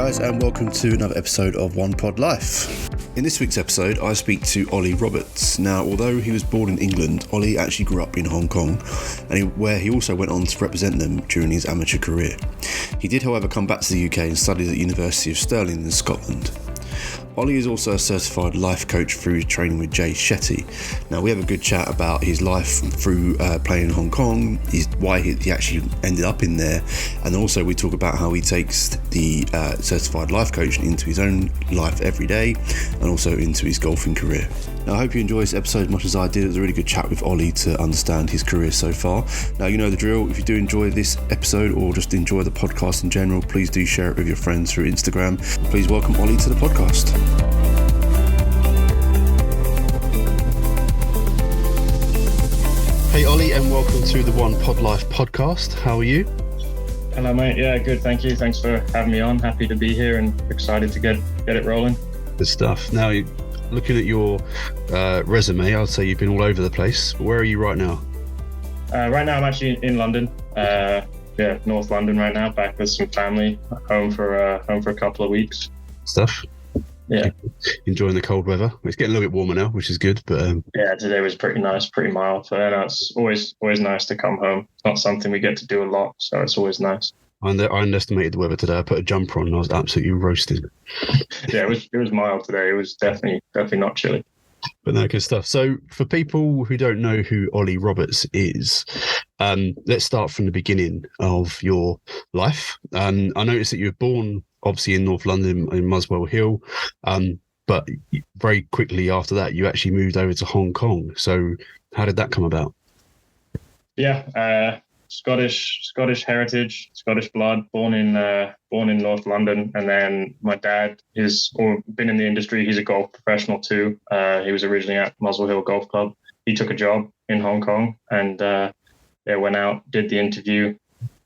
guys, and welcome to another episode of ONEPROLIFE. In this week's episode, I speak to Ollie Roberts. Now, although he was born in England, Ollie actually grew up in Hong Kong, where he also went on to represent them during his amateur career. He did, however, come back to the UK and studied at University of Stirling in Scotland. Ollie is also a certified life coach through training with Jay Shetty. Now, we have a good chat about his life through playing in Hong Kong, why he actually ended up in there, and also we talk about how he takes the certified life coaching into his own life every day and also into his golfing career. Now, I hope you enjoy this episode as much as I did. It was a really good chat with Ollie to understand his career so far. Now, you know the drill. If you do enjoy this episode or just enjoy the podcast in general, please do share it with your friends through Instagram. Please welcome Ollie to the podcast. Hey Ollie, and welcome to the ONEPROLIFE podcast. How are you? Hello mate, yeah, good, thank you. Thanks for having me on. Happy to be here and excited to get it rolling. Good stuff. Now, looking at your resume, I'd say you've been all over the place. Where are you right now? Right now I'm actually in London, North London right now, back with some family, home for a couple of weeks. Stuff. Yeah. Enjoying the cold weather. It's getting a little bit warmer now, which is good. But yeah, today was pretty nice, pretty mild. So it's always nice to come home. It's not something we get to do a lot, so it's always nice. I underestimated the weather today. I put a jumper on and I was absolutely roasted. Yeah, it was mild today. It was definitely not chilly. But no, good stuff. So for people who don't know who Ollie Roberts is, let's start from the beginning of your life. I noticed that you were born obviously in North London in Muswell Hill, but very quickly after that you actually moved over to Hong Kong. So how did that come about? Yeah, Scottish heritage, Scottish blood, born in North London, and then my dad has been in the industry. He's a golf professional too. He was originally at Muswell Hill Golf Club. He took a job in Hong Kong and went out, did the interview,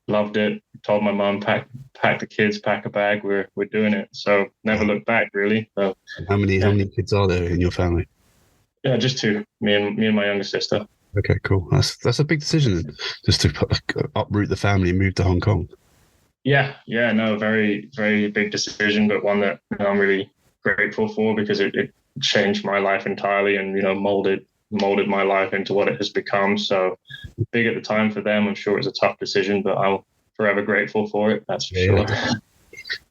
loved it. Told my mum, pack the kids, pack a bag. We're doing it. So never looked back really. So how many kids are there in your family? Yeah, just two. Me and my younger sister. Okay, cool. That's a big decision, just to uproot the family and move to Hong Kong. Yeah, no, very, very big decision, but one that I'm really grateful for because it changed my life entirely and molded my life into what it has become. So big at the time for them. I'm sure it was a tough decision, but I'm forever grateful for it. That's for sure.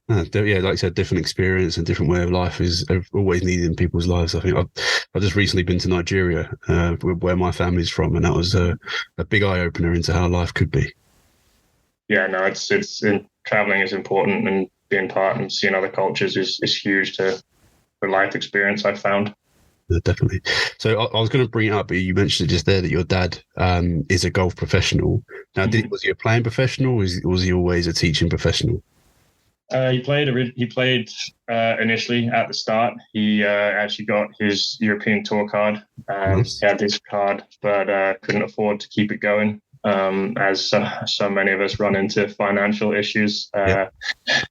Yeah, like I said, different experience and different way of life is always needed in people's lives. I think I've just recently been to Nigeria, where my family's from, and that was a big eye opener into how life could be. Yeah, no, it's traveling is important, and being part and seeing other cultures is huge for life experience, I've found. Yeah, definitely. So I was going to bring it up, but you mentioned it just there that your dad is a golf professional. Now, was he a playing professional, or was he always a teaching professional? He played initially at the start. He actually got his European Tour card. Nice. He had this card, but couldn't afford to keep it going, as so many of us run into financial issues.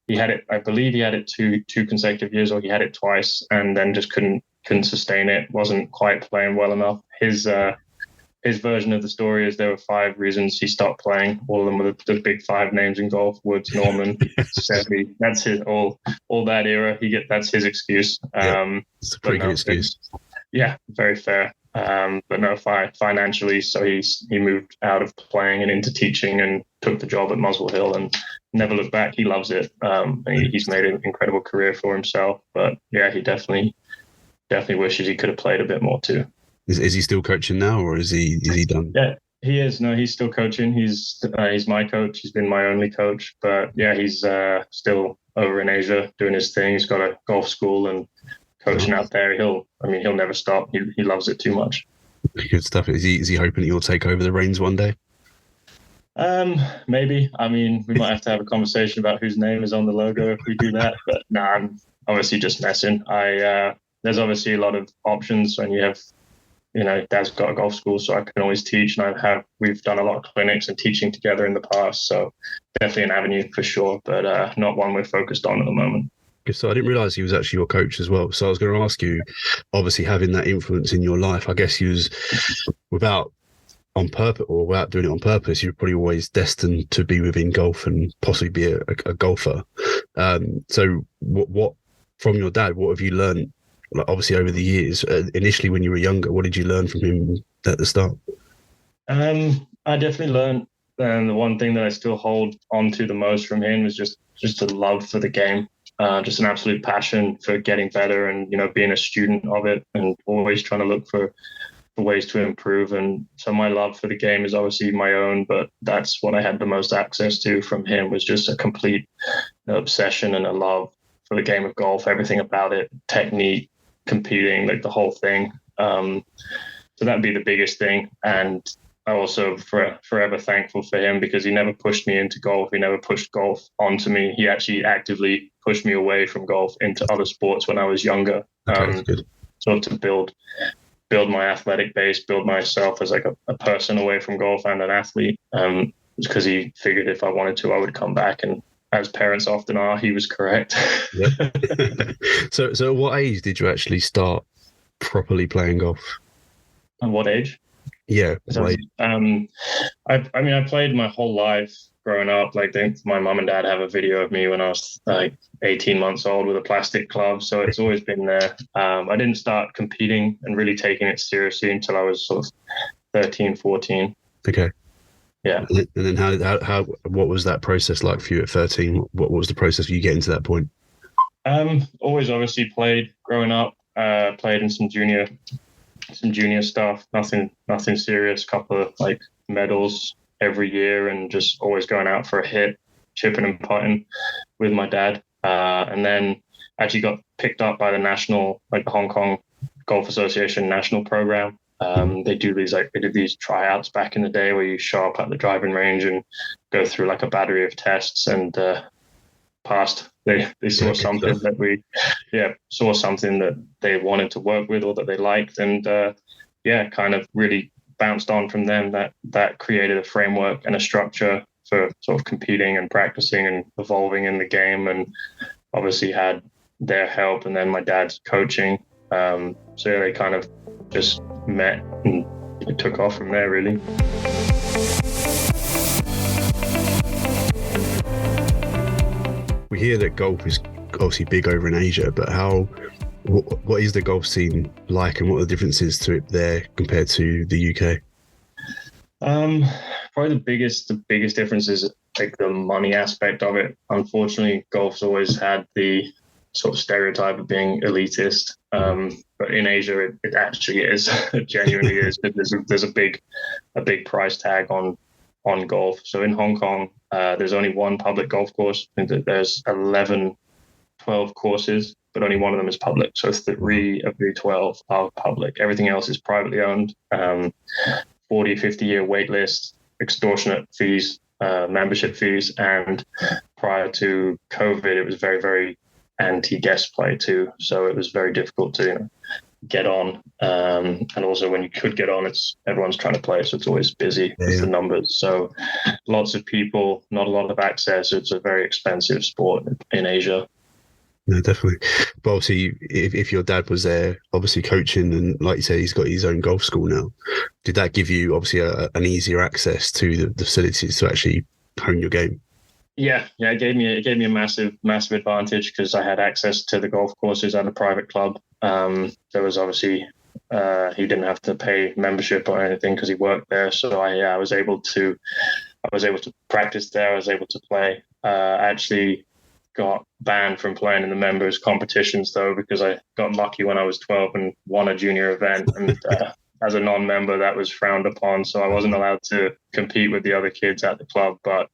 He had it, I believe he had it two consecutive years, or he had it twice, and then just couldn't sustain it. Wasn't quite playing well enough. His version of the story is there were 5 reasons he stopped playing. All of them were the big 5 names in golf: Woods, Norman, Seve. That's his all that era. That's his excuse. It's a pretty good excuse. Yeah, very fair. But no, financially, so he moved out of playing and into teaching and took the job at Muswell Hill and never looked back. He loves it. He's made an incredible career for himself. But yeah, he definitely wishes he could have played a bit more too. Is he still coaching now, or is he done? Yeah, he is. No, he's still coaching. He's my coach. He's been my only coach. But yeah, he's still over in Asia doing his thing. He's got a golf school and coaching out there. He'll never stop. He loves it too much. Good stuff. Is he hoping that you'll take over the reins one day? Maybe. I mean, we might have to have a conversation about whose name is on the logo if we do that. But no, I'm obviously just messing. There's obviously a lot of options when you have. Dad's got a golf school, so I can always teach, and we've done a lot of clinics and teaching together in the past, so definitely an avenue for sure, but not one we're focused on at the moment. So I didn't realise he was actually your coach as well. So I was going to ask you, obviously having that influence in your life, I guess he was, without on purpose or without doing it on purpose, you're probably always destined to be within golf and possibly be a golfer. So what from your dad, what have you learned, like, obviously over the years, initially when you were younger, what did you learn from him at the start? I definitely learned, and the one thing that I still hold on to the most from him is just a love for the game, just an absolute passion for getting better and, being a student of it and always trying to look for ways to improve. And so my love for the game is obviously my own, but that's what I had the most access to from him, was just a complete obsession and a love for the game of golf, everything about it, technique, competing, like the whole thing. So that'd be the biggest thing. And I also forever thankful for him, because he never pushed me into golf. He never pushed golf onto me. He actually actively pushed me away from golf into other sports when I was younger. Okay, good. Sort of to build my athletic base, build myself as like a person away from golf and an athlete. Because he figured if I wanted to, I would come back. And as parents often are, he was correct. Yeah. So what age did you actually start properly playing golf? At what age? Yeah. I played my whole life growing up. Like, my mum and dad have a video of me when I was like 18 months old with a plastic club. So it's always been there. I didn't start competing and really taking it seriously until I was sort of 13, 14. Okay. Yeah. And then how what was that process like for you at 13? What was the process for you getting to that point? Always obviously played growing up. Played in some junior stuff, nothing serious, couple of like medals every year, and just always going out for a hit, chipping and putting with my dad. And then actually got picked up by the Hong Kong Golf Association national program. They did these tryouts back in the day where you show up at the driving range and go through like a battery of tests, and passed. They saw something saw something that they wanted to work with or that they liked, and kind of really bounced on from them. That created a framework and a structure for sort of competing and practicing and evolving in the game, and obviously had their help and then my dad's coaching. They kind of just met and it took off from there, really. We hear that golf is obviously big over in Asia, but what is the golf scene like, and what are the differences to it there compared to the UK? Probably the biggest difference is like the money aspect of it. Unfortunately, golf's always had the sort of stereotype of being elitist, but in Asia it actually is. It genuinely is. There's a big price tag on golf. So in Hong Kong, there's only one public golf course. I think that there's 12 courses, but only one of them is public. So 3 of the 12 are public. Everything else is privately owned. 40, 50-year wait list, extortionate fees, membership fees. And prior to COVID, it was very, very anti-guest play too. So it was very difficult to get on. And also when you could get on, everyone's trying to play. So it's always busy with the numbers. So lots of people, not a lot of access. It's a very expensive sport in Asia. No, definitely. But obviously, if your dad was there, obviously coaching, and like you said, he's got his own golf school now, did that give you obviously an easier access to the facilities to actually hone your game? Yeah, it gave me a massive advantage, because I had access to the golf courses at a private club. There was obviously he didn't have to pay membership or anything because he worked there. So I was able to practice there. I was able to play. Actually got banned from playing in the members competitions though, because I got lucky when I was 12 and won a junior event, and as a non-member that was frowned upon, so I wasn't allowed to compete with the other kids at the club. But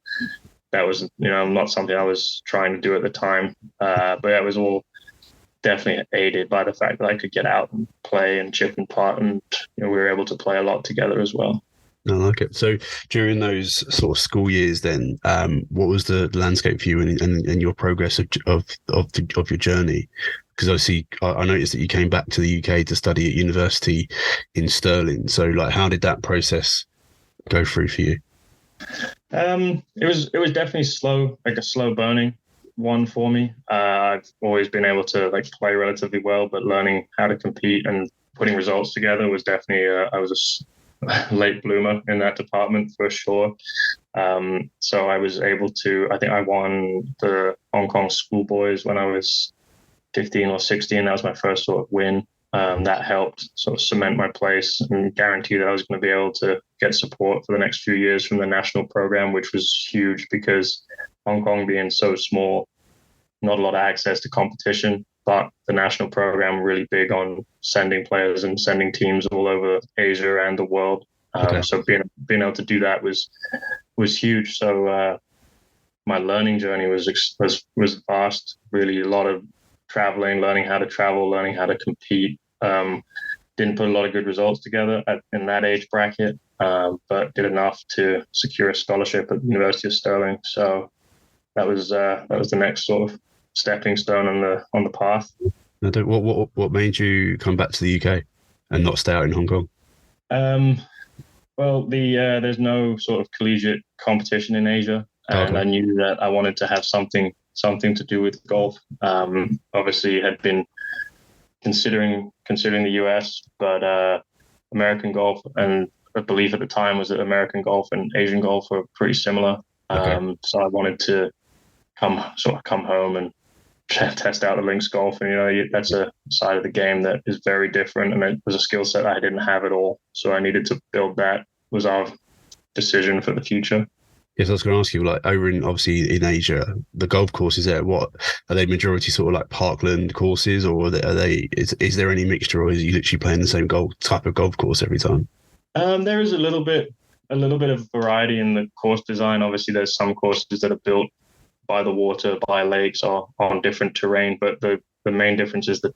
that was not something I was trying to do at the time, but that was all definitely aided by the fact that I could get out and play and chip and putt, and we were able to play a lot together as well. I like it. So during those sort of school years then, what was the landscape for you and your progress of your journey? Because obviously I noticed that you came back to the UK to study at University in Stirling. So like, how did that process go through for you? It was definitely slow, like a slow burning one for me. I've always been able to like play relatively well, but learning how to compete and putting results together was definitely I was late bloomer in that department for sure. So I was able to, I think I won the Hong Kong schoolboys when I was 15 or 16. That was my first sort of win. That helped sort of cement my place and guarantee that I was going to be able to get support for the next few years from the national program, which was huge because Hong Kong being so small, not a lot of access to competition, but the national program really big on sending players and sending teams all over Asia and the world. So being able to do that was huge. So my learning journey was vast. Really, a lot of traveling, learning how to travel, learning how to compete. Didn't put a lot of good results together in that age bracket, but did enough to secure a scholarship at the University of Stirling. So that was the next sort of stepping stone on the path. What made you come back to the UK and not stay out in Hong Kong? Well, there's no sort of collegiate competition in Asia, and I knew that I wanted to have something to do with golf. Obviously, had been considering the US, but American golf, and I believe at the time was that American golf and Asian golf were pretty similar. So I wanted to come home and test out the links golf, and that's a side of the game that is very different, and it was a skill set I didn't have at all. So I needed to build that. Was our decision for the future. Yes, I was going to ask you, like over obviously in Asia, the golf courses there, what are they majority sort of like parkland courses, or is there any mixture, or is you literally playing the same type of golf course every time? There is a little bit of variety in the course design. Obviously, there's some courses that are built by the water, by lakes, or on different terrain, but the main difference is the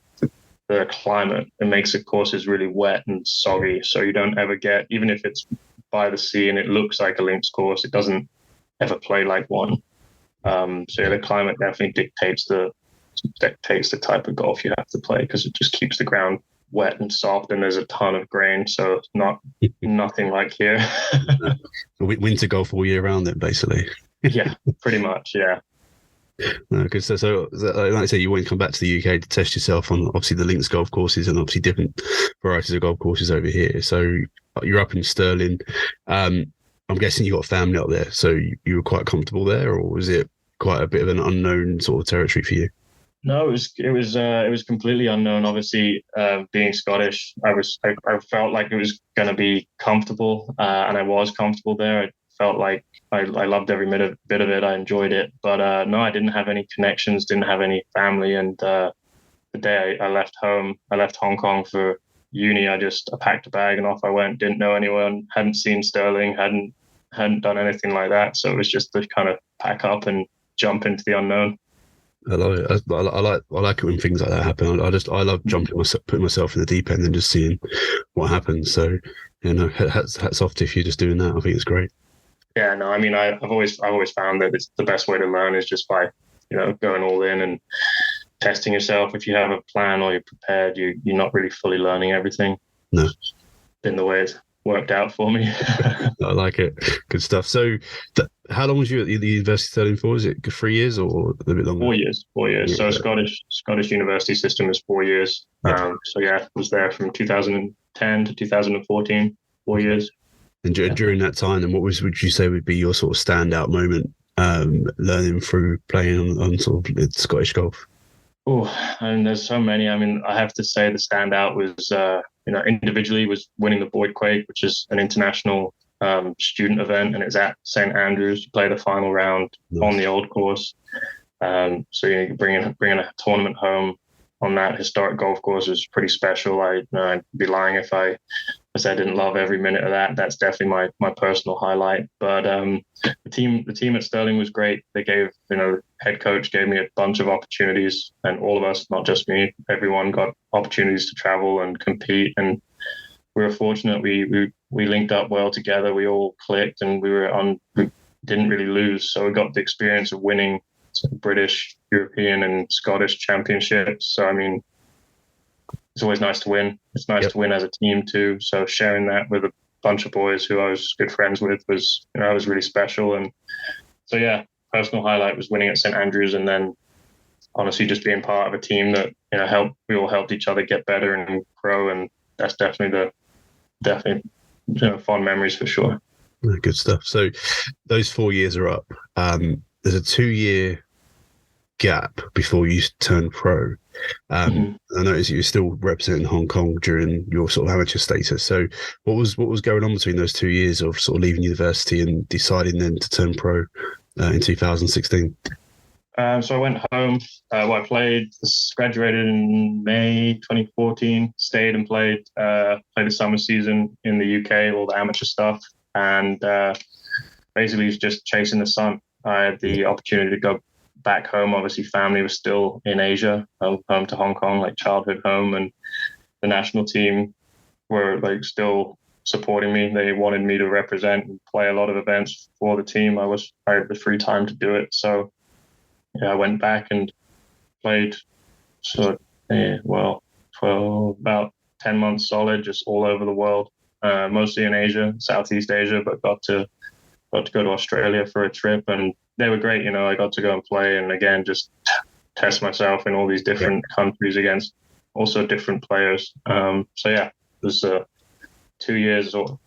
climate. It makes the courses really wet and soggy, so you don't ever get, even if it's by the sea and it looks like a links course, it doesn't ever play like one. The climate definitely dictates the type of golf you have to play, because it just keeps the ground wet and soft, and there's a ton of grain, so it's nothing like here. Winter golf all year round then, basically. Yeah, pretty much, yeah. No, because so like I say, you want to come back to the UK to test yourself on obviously the links golf courses and obviously different varieties of golf courses over here. So you're up in Stirling. I'm guessing you got a family up there, so you were quite comfortable there, or was it quite a bit of an unknown sort of territory for you? No, it was completely unknown. Obviously, being Scottish, I felt like it was going to be comfortable, and I was comfortable there. I felt like I loved every bit of it. I enjoyed it, but no, I didn't have any connections, didn't have any family. And the day I left home, I left Hong Kong for uni. I packed a bag and off I went. Didn't know anyone, hadn't seen Stirling, hadn't done anything like that. So it was just to kind of pack up and jump into the unknown. I love it. I like it when things like that happen. I love putting myself in the deep end and just seeing what happens. So hats off to if you're just doing that. I think it's great. Yeah, no, I mean, I've always found that it's the best way to learn is just by, going all in and testing yourself. If you have a plan or you're prepared, you're not really fully learning everything. No. It's been the way it's worked out for me. I like it. Good stuff. So how long was you at the University of Stirling for? Is it 3 years or a bit longer? 4 years. 4 years. So Scottish university system is 4 years. Yeah. I was there from 2010 to 2014, 4 years. And during that time, then would you say would be your sort of standout moment learning through playing on sort of Scottish golf? Oh, and there's so many. I mean, I have to say the standout was, individually was winning the Boyd Quake, which is an international student event, and it's at St Andrews. You play the final round on the old course. So bringing a tournament home on that historic golf course was pretty special. I'd be lying if I said I didn't love every minute of that. That's definitely my personal highlight. But the team at Stirling was great. They gave, head coach gave me a bunch of opportunities, and all of us, not just me, everyone got opportunities to travel and compete. And we were fortunate. We linked up well together. We all clicked, and we didn't really lose. So we got the experience of winning British, European, and Scottish championships. So I mean, it's always nice to win. It's nice to win as a team too. So sharing that with a bunch of boys who I was good friends with was really special. And so yeah, personal highlight was winning at St Andrews, and then honestly just being part of a team that we all helped each other get better and grow. And that's definitely fond memories for sure. Good stuff. So those 4 years are up. There's a 2-year gap before you turn pro. I noticed you were still representing Hong Kong during your sort of amateur status. So what was going on between those 2 years of sort of leaving university and deciding then to turn pro in 2016? So I went home. I graduated in May 2014, stayed and played the summer season in the UK, all the amateur stuff, and basically was just chasing the sun. I had the opportunity to go back home. Obviously, family was still in Asia, home to Hong Kong, like childhood home, and the national team were like still supporting me. They wanted me to represent and play a lot of events for the team. I had the free time to do it, so I went back and played about 10 months solid, just all over the world, mostly in Asia, Southeast Asia, but got to go to Australia for a trip, and they were great. I got to go and play, and again, just test myself in all these different countries against also different players. It was 2 years of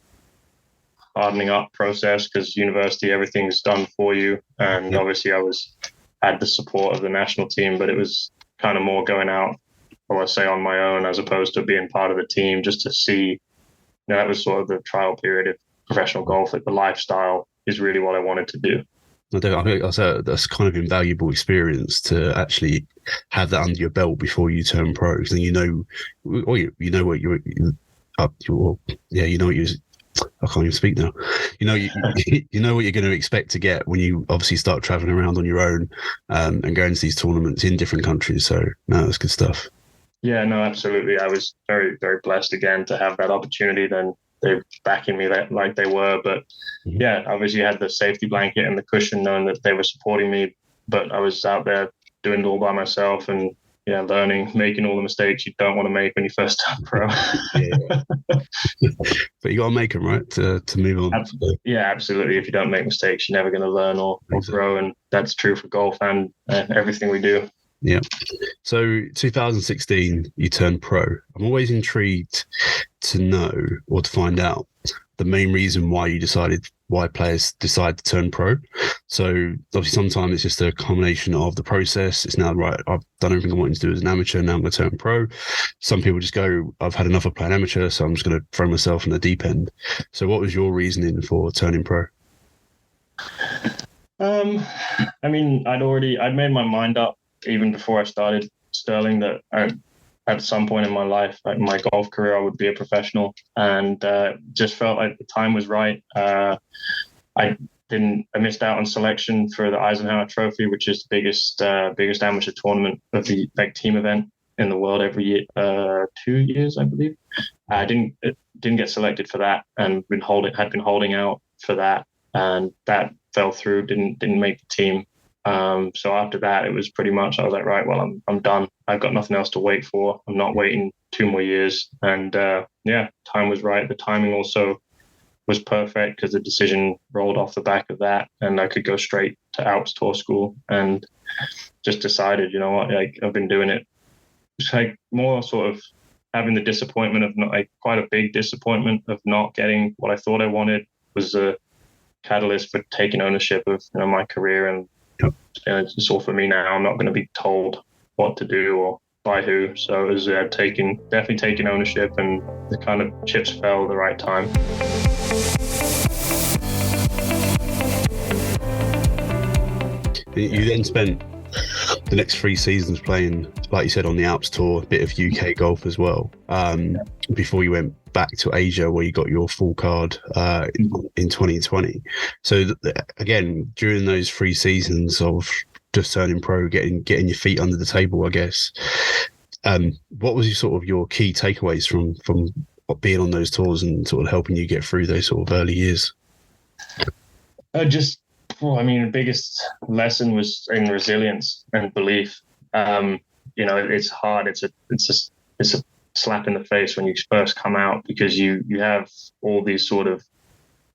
hardening up process, because university, everything's done for you, and obviously I had the support of the national team, but it was kind of more going out, or I say on my own, as opposed to being part of the team, just to see. That was sort of the trial period of professional golf. Like, the lifestyle is really what I wanted to do. I think that's kind of invaluable experience to actually have that under your belt before you turn pro. Because then you know what I can't even speak now. You know what you're going to expect to get when you obviously start traveling around on your own and going to these tournaments in different countries. So no, that's good stuff. Yeah, no, absolutely. I was very, very blessed again to have that opportunity. Then they're backing me like they were, but obviously I had the safety blanket and the cushion, knowing that they were supporting me. But I was out there doing it all by myself, and learning, making all the mistakes you don't want to make when you first turn pro. But you got to make them, right, to move on. Absolutely. If you don't make mistakes, you're never going to learn or grow, and that's true for golf and everything we do. Yeah. So 2016, you turned pro. I'm always intrigued to know, or to find out, the main reason why players decide to turn pro. So obviously sometimes it's just a combination of the process. It's now, right, I've done everything I wanted to do as an amateur, now I'm going to turn pro. Some people just go, I've had enough of playing amateur, so I'm just going to throw myself in the deep end. So what was your reasoning for turning pro? I mean, I'd made my mind up even before I started Stirling that at some point in my life, like my golf career, I would be a professional, and just felt like the time was right. I missed out on selection for the Eisenhower Trophy, which is the biggest amateur tournament of the team event in the world every year, 2 years, I believe. I didn't get selected for that, and had been holding out for that, and that fell through. Didn't make the team. So after that, it was pretty much, I was like, right, well, I'm done. I've got nothing else to wait for. I'm not waiting 2 more years. And time was right. The timing also was perfect, because the decision rolled off the back of that, and I could go straight to Alps Tour School, and just decided, you know what, like, I've been doing it. It's like more sort of having the disappointment of not, like, quite a big disappointment of not getting what I thought I wanted, was a catalyst for taking ownership of my career, and it's all for me now. I'm not going to be told what to do or by who. So it was definitely taking ownership, and the kind of chips fell at the right time. You then spent the next 3 seasons playing, like you said, on the Alps Tour, a bit of UK golf as well, before you went back to Asia, where you got your full card in 2020. So again, during those 3 seasons of just turning pro, getting your feet under the table, I guess, what was your key takeaways from being on those tours and sort of helping you get through those sort of early years? The biggest lesson was in resilience and belief. It's hard. It's a slap in the face when you first come out, because you have all these sort of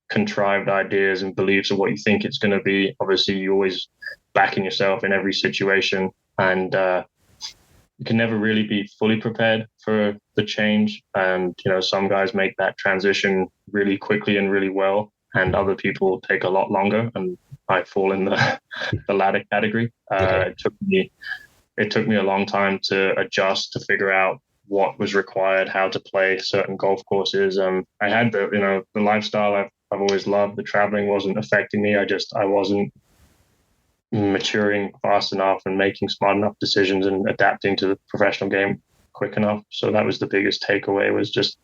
contrived ideas and beliefs of what you think it's going to be. Obviously, you're always backing yourself in every situation, and you can never really be fully prepared for the change. And, some guys make that transition really quickly and really well, and other people take a lot longer. And I fall in the latter category. Okay. It took me a long time to adjust, to figure out what was required, how to play certain golf courses. I had the lifestyle I've always loved. The traveling wasn't affecting me. I wasn't maturing fast enough and making smart enough decisions and adapting to the professional game quick enough. So that was the biggest takeaway, was just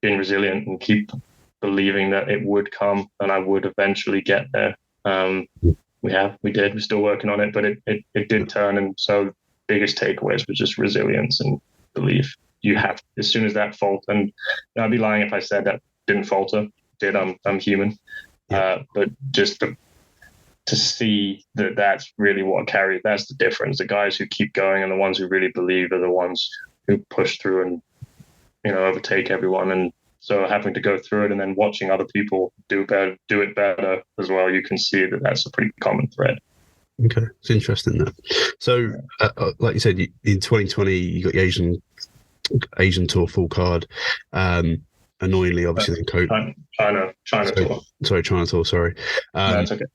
being resilient and keep believing that it would come and I would eventually get there. We're still working on it, but it did turn. And so biggest takeaways was just resilience and belief. You have, as soon as that faltered, and I'd be lying if I said that didn't falter. I'm human. But just to see that's really what carries, that's the difference. The guys who keep going and the ones who really believe are the ones who push through and, overtake everyone. And so having to go through it and then watching other people do it better as well, you can see that that's a pretty common thread. Okay, it's interesting that. So, like you said, in 2020, you got the Asian Tour full card. Annoyingly, obviously, then China Tour. Sorry, China Tour. Sorry. No, it's okay.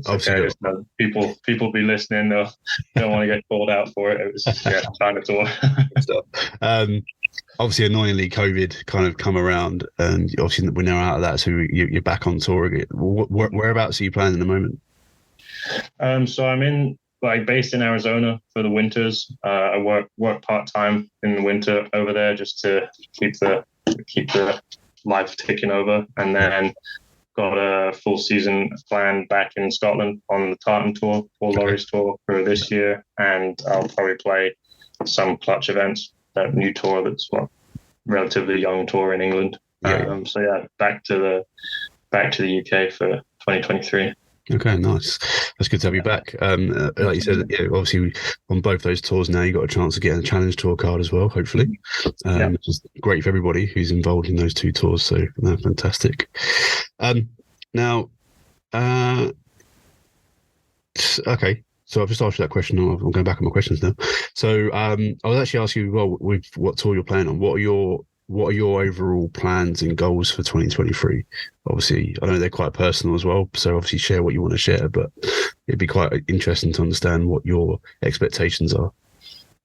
Okay. People be listening. They don't want to get called out for it. It was China Tour. Obviously, annoyingly, COVID kind of come around, and obviously we're now out of that, so you're back on tour again. Whereabouts are you playing at the moment? So I'm based in Arizona for the winters. I work part-time in the winter over there just to keep the life ticking over, and then got a full season planned back in Scotland on the Tartan Tour, Paul Laurie's tour for this year, and I'll probably play some clutch events, that new tour that's relatively young tour in England. So back to the UK for 2023. Okay, nice. That's good to have you back. Like you said, obviously on both those tours now, you got a chance to get a Challenge Tour card as well, hopefully. Which is great for everybody who's involved in those two tours. So fantastic. Now, okay. So I've just asked you that question. I'm going back on my questions now. So I was actually asking you, well, with what tour you're playing on, what are your overall plans and goals for 2023? Obviously, I know they're quite personal as well, so obviously share what you want to share, but it'd be quite interesting to understand what your expectations are.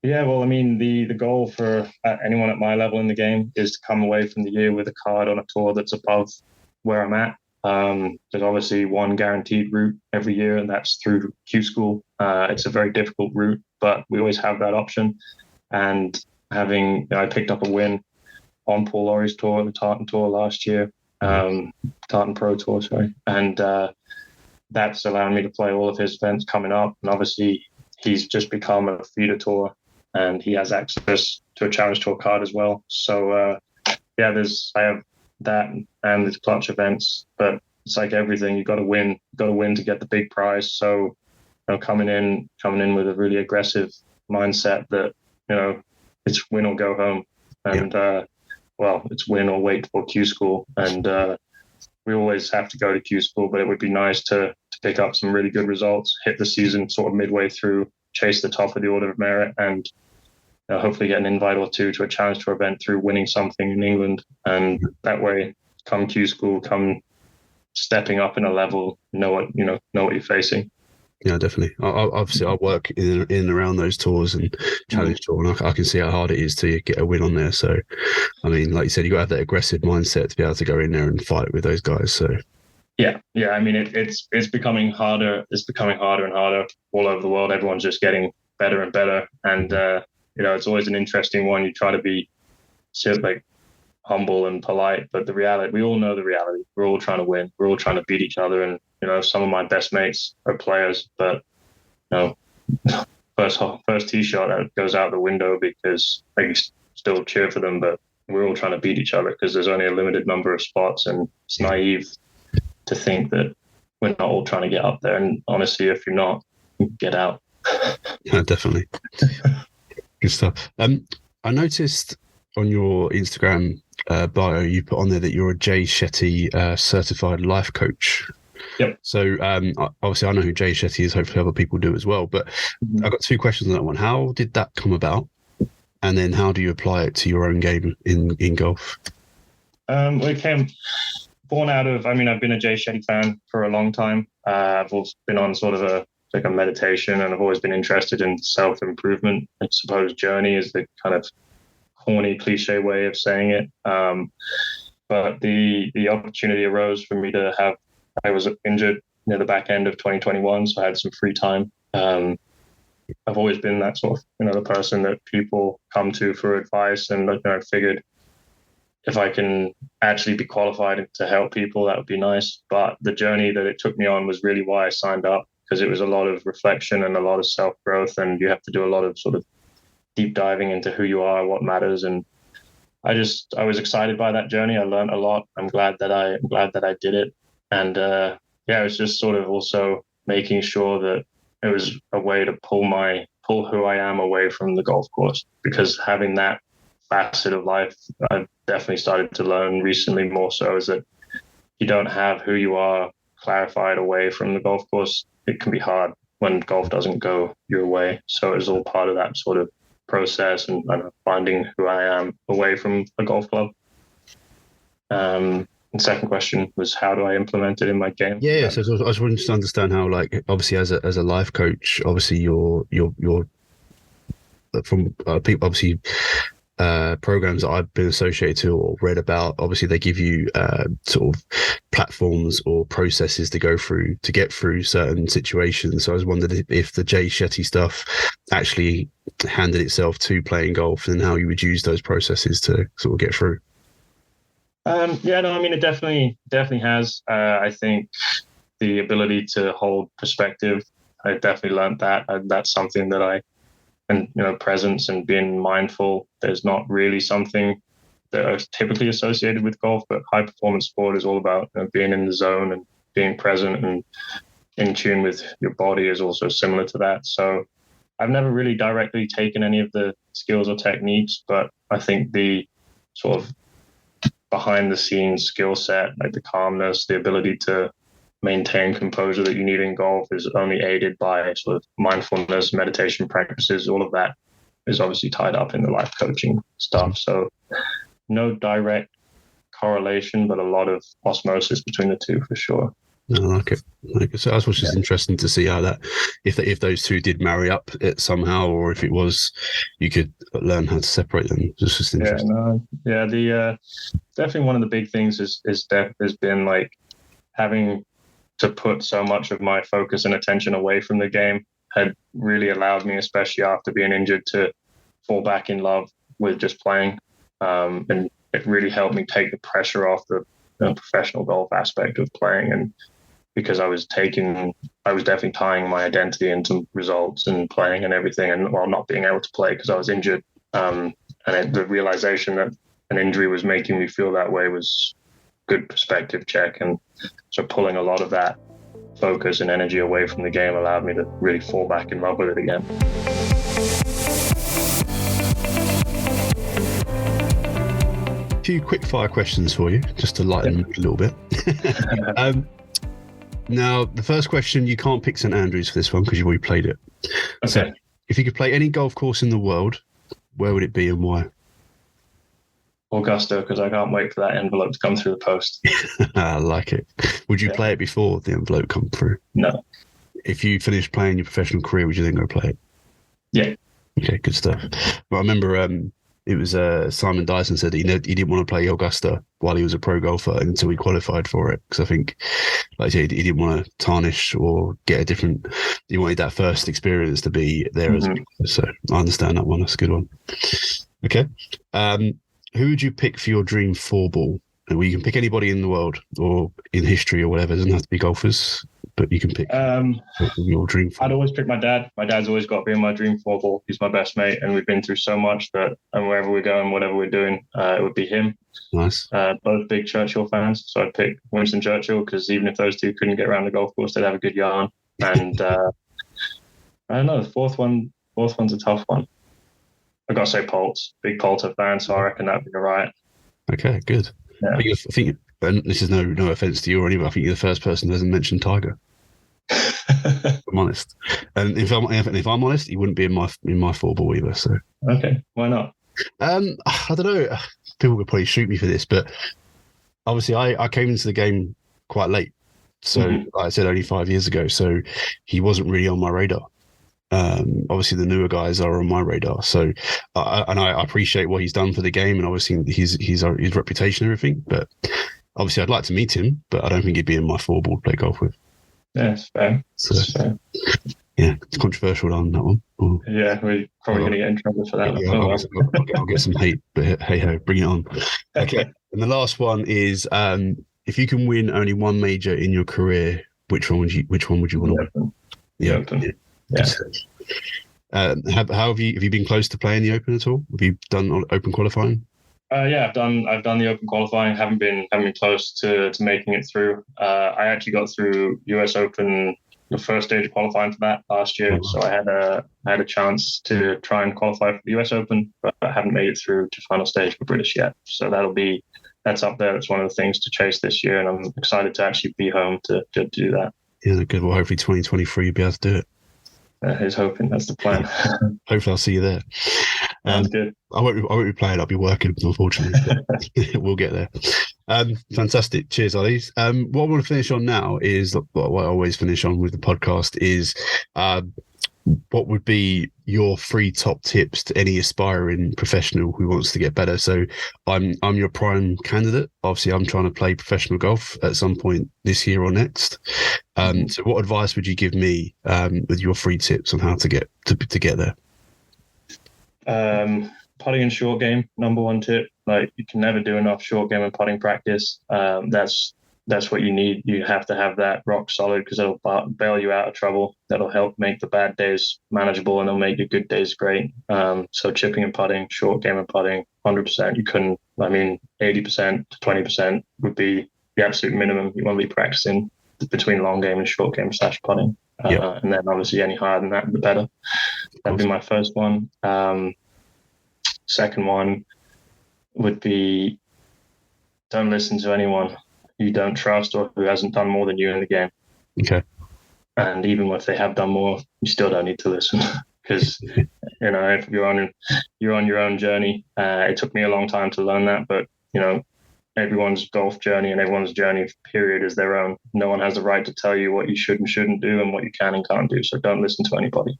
Yeah, well, I mean, the goal for anyone at my level in the game is to come away from the year with a card on a tour that's above where I'm at. There's obviously one guaranteed route every year, and that's through Q School. It's a very difficult route, but we always have that option. And I picked up a win on Paul Laurie's tour, the Tartan Tour last year, Tartan Pro Tour, sorry. And that's allowing me to play all of his events coming up. And obviously, he's just become a feeder tour, and he has access to a Challenge Tour card as well. So, I have that and there's clutch events, but it's like everything. You got to win to get the big prize. So, coming in with a really aggressive mindset that, it's win or go home. And, it's win or wait for Q School. And we always have to go to Q School, but it would be nice to pick up some really good results, hit the season sort of midway through, chase the top of the order of merit, and hopefully get an invite or two to a Challenge Tour event through winning something in England. And that way, come Q School, come stepping up in a level, know what you're facing. Yeah, definitely. Obviously, I work in and around those tours and Challenge Tour, and I can see how hard it is to get a win on there. So, I mean, like you said, you got to have that aggressive mindset to be able to go in there and fight with those guys. So, yeah. I mean, it's becoming harder. It's becoming harder and harder all over the world. Everyone's just getting better and better, and it's always an interesting one. You try to be humble and polite, but the reality, we all know the reality. We're all trying to win. We're all trying to beat each other, and some of my best mates are players, but first tee shot that goes out the window because I still cheer for them, but we're all trying to beat each other because there's only a limited number of spots, and it's naive to think that we're not all trying to get up there. And honestly, if you're not, get out. Yeah, definitely. Good stuff. I noticed on your Instagram bio, you put on there that you're a Jay Shetty certified life coach. Yep. So obviously I know who Jay Shetty is. Hopefully other people do as well. But I've got two questions on that one. How did that come about? And then how do you apply it to your own game in golf? It came born out of, I've been a Jay Shetty fan for a long time. I've also been on sort of a meditation, and I've always been interested in self-improvement. I suppose journey is the kind of corny cliche way of saying it. But the opportunity arose for me I was injured near the back end of 2021, so I had some free time. I've always been that sort of, the person that people come to for advice, and I figured if I can actually be qualified to help people, that would be nice. But the journey that it took me on was really why I signed up, because it was a lot of reflection and a lot of self-growth, and you have to do a lot of sort of deep diving into who you are, what matters. And I was excited by that journey. I learned a lot. I'm glad that I did it. And it was just sort of also making sure that it was a way to pull who I am away from the golf course, because having that facet of life, I've definitely started to learn recently more so, is that you don't have who you are clarified away from the golf course. It can be hard when golf doesn't go your way. So it was all part of that sort of process and finding who I am away from a golf club. And second question was, how do I implement it in my game? Yeah. So I was wanting to understand how, like, obviously as a life coach, obviously you're from people, obviously programs that I've been associated to or read about, obviously they give you sort of platforms or processes to go through to get through certain situations. So I was wondering if the Jay Shetty stuff actually handed itself to playing golf, and how you would use those processes to sort of get through. It definitely has. I think the ability to hold perspective, I definitely learned that. That's something that presence and being mindful. There's not really something that are typically associated with golf, but high performance sport is all about being in the zone and being present and in tune with your body is also similar to that. So I've never really directly taken any of the skills or techniques, but I think the sort of behind the scenes skill set, like the calmness, the ability to maintain composure that you need in golf, is only aided by sort of mindfulness, meditation practices. All of that is obviously tied up in the life coaching stuff. So no direct correlation, but a lot of osmosis between the two for sure. I like it. So that's what's just interesting to see how that, if those two did marry up it somehow, or if it was, you could learn how to separate them. It's just interesting. Definitely one of the big things has been like having to put so much of my focus and attention away from the game had really allowed me, especially after being injured, to fall back in love with just playing. And it really helped me take the pressure off the professional golf aspect of playing. And because I was definitely tying my identity into results and playing and everything, and while not being able to play because I was injured. The realization that an injury was making me feel that way was a good perspective check. And so pulling a lot of that focus and energy away from the game allowed me to really fall back in love with it again. A few quick fire questions for you, just to lighten a little bit. Now, the first question, you can't pick St Andrews for this one because you've already played it. Okay. So, if you could play any golf course in the world, where would it be and why? Augusta, because I can't wait for that envelope to come through the post. I like it. Would you play it before the envelope come through? No. If you finished playing your professional career, would you then go play it? Yeah. Okay, good stuff. Well, I remember it was Simon Dyson said he didn't want to play Augusta while he was a pro golfer until he qualified for it, because I think, like I said, he didn't want to tarnish or get a different. He wanted that first experience to be there as well. So I understand that one. That's a good one. Okay, who would you pick for your dream 4-ball? Well, you can pick anybody in the world or in history or whatever. It doesn't have to be golfers, but you can pick your dream 4-ball. I'd always pick my dad. My dad's always got to be in my dream 4-ball. He's my best mate, and we've been through so much that, and wherever we go and whatever we're doing, it would be him. Nice. Both big Churchill fans, so I'd pick Winston Churchill, because even if those two couldn't get around the golf course, they'd have a good yarn. And I don't know, the fourth one's a tough one. I've got to say Poltz, big Poulter fan, so I reckon that'd be all right. Okay, good. Yeah. I think, and this is no offense to you or anyone, I think you're the first person who hasn't mentioned Tiger. I'm honest. And if I'm honest, he wouldn't be in my four ball either. So okay, why not? I don't know. People would probably shoot me for this, but obviously I came into the game quite late. So like I said, only 5 years ago. So he wasn't really on my radar. Obviously the newer guys are on my radar. So I appreciate what he's done for the game, and obviously his reputation and everything. But obviously I'd like to meet him, but I don't think he'd be in my four ball to play golf with. Yeah, it's fair. So, yeah, it's controversial on that one. Or, yeah, we're probably going to get in trouble for that. Yeah, I'll get some hate, but hey ho, bring it on. Okay, and the last one is if you can win only one major in your career, which one would you want to win? The Open. Yeah. How have you been close to playing the Open at all? Have you done Open qualifying? Yeah, I've done the Open qualifying. Haven't been close to making it through. I actually got through US Open, the first stage of qualifying for that last year. So I had a chance to try and qualify for the US Open, but I haven't made it through to final stage for British yet. So that's up there. That's one of the things to chase this year, and I'm excited to actually be home to do that. Yeah, good. Well, hopefully 2023 you'll be able to do it. He's hoping. That's the plan. Hopefully I'll see you there. Sounds good. I won't be playing. I'll be working, unfortunately. We'll get there. Fantastic. Cheers, Ollie. What I want to finish on now is what I always finish on with the podcast is what would be your 3 top tips to any aspiring professional who wants to get better? So I'm your prime candidate. Obviously, I'm trying to play professional golf at some point this year or next. So what advice would you give me with your 3 tips on how to get there? Putting and short game, number 1 tip. Like, you can never do enough short game and putting practice. That's what you need. You have to have that rock solid, because it'll bail you out of trouble. That'll help make the bad days manageable, and it'll make your good days great. So chipping and putting, short game and putting, 100%. 80% to 20% would be the absolute minimum. You want to be practicing between long game and short game / putting. And then obviously any higher than that, the better. That'd be my first one. Second one would be, don't listen to anyone you don't trust or who hasn't done more than you in the game. Okay. And even if they have done more, you still don't need to listen, because if you're on your own journey. It took me a long time to learn that, but everyone's golf journey and everyone's journey period is their own. No one has the right to tell you what you should and shouldn't do and what you can and can't do. So don't listen to anybody.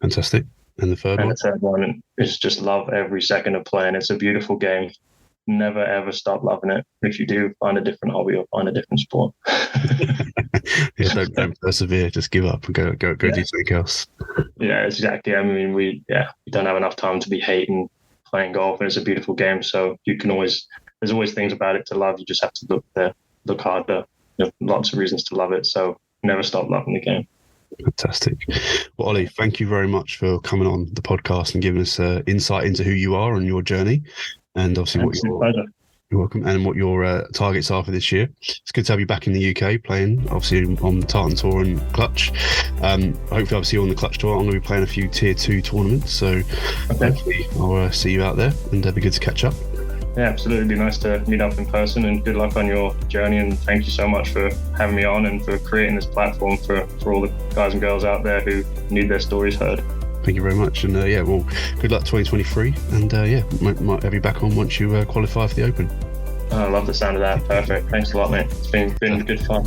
Fantastic. And the third one? The third one is just love every second of playing. It's a beautiful game. Never, ever stop loving it. If you do, find a different hobby or find a different sport. Don't persevere. Just give up and go do something else. Yeah, exactly. We don't have enough time to be hating playing golf, and it's a beautiful game. So there's always things about it to love. You just have to look harder. Lots of reasons to love it. So never stop loving the game. Fantastic. Well, Ollie, thank you very much for coming on the podcast and giving us insight into who you are and your journey, and obviously you're welcome, and what your targets are for this year. It's good to have you back in the UK playing, obviously on the Tartan Tour and Clutch. Hopefully I'll see you on the Clutch Tour. I'm going to be playing a few Tier 2 tournaments, so hopefully I'll see you out there, and it'll be good to catch up. Yeah, absolutely. It'd be nice to meet up in person, and good luck on your journey. And thank you so much for having me on and for creating this platform for all the guys and girls out there who need their stories heard. Thank you very much. And good luck 2023. And might have you back on once you qualify for the Open. I love the sound of that. Perfect. Thanks a lot, mate. It's been good fun.